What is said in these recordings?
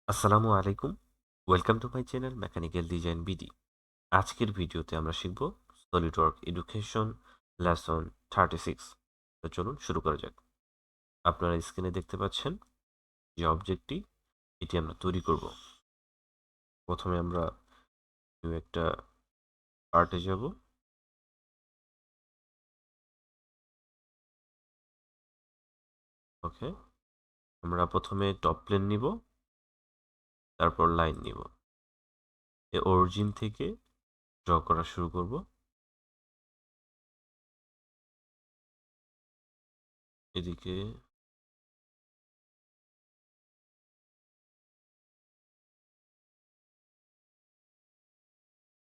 আসসালামু আলাইকুম। Welcome to my channel mechanical design BD. আজকের ভিডিওতে আমরা শিখব সলিডওয়ার্ক এডুকেশন লেসন 36। তো চলুন শুরু করা যাক। আপনারা স্ক্রিনে দেখতে পাচ্ছেন যে অবজেক্টটি এটি আমরা তৈরি করব। প্রথমে আমরা নিউ একটা পার্টে যাব। ওকে, আমরা প্রথমে টপ প্লেন নিব, তারপর লাইন নিব। এই অরিজিন থেকে ড্র করা শুরু করব। এদিকে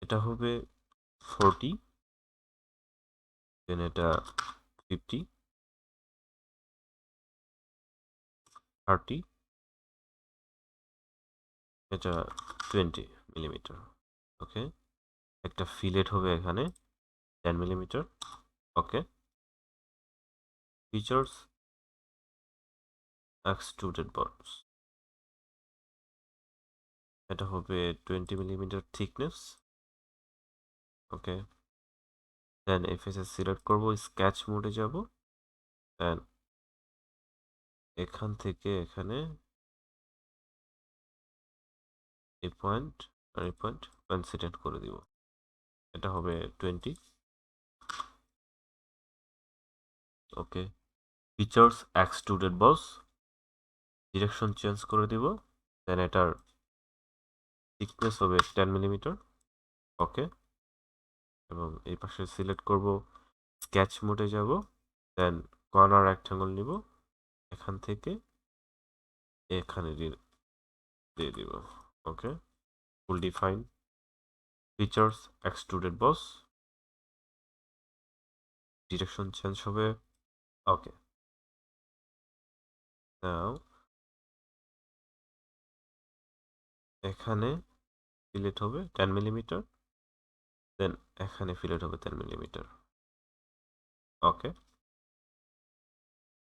এটা হবে 40, দেন এটা 50, 30, এটা 20 মিলিমিটার। ওকে, একটা ফিলেট হবে এখানে 10 মিলিমিটার। ওকে, ফিচার্স এক্সট্রুডেড বটস, এটা হবে 20 মিলিমিটার থিকনেস। ওকে, দেন এফএসএস সিলেক্ট করব, স্কেচ মোডে যাব, দেন এখান থেকে এখানে এই পয়েন্ট আর এই পয়েন্ট কনসিডার করে দিব। এটা হবে 20। ওকে, ফিচার্স এক্সট্রুডেড বস, ডিরেকশন চেঞ্জ করে দিব, দেন এটার থিকনেস হবে 10 মিলিমিটার। ওকে, এবং এই পাশে সিলেক্ট করব, স্কেচ মোডে যাব, দেন কর্নার রেক্ট্যাঙ্গল নিব, এখান থেকে এখানে দিয়ে দিব। ওকে, ফুল ডিফাইন, ফিচার্স এক্সট্রুডেড বস, ডিরেকশন চেঞ্জ হবে। ওকে, নাও এখানে ফিলেট হবে 10 মিলিমিটার, দেন এখানে ফিলেট হবে 10 মিলিমিটার। ওকে,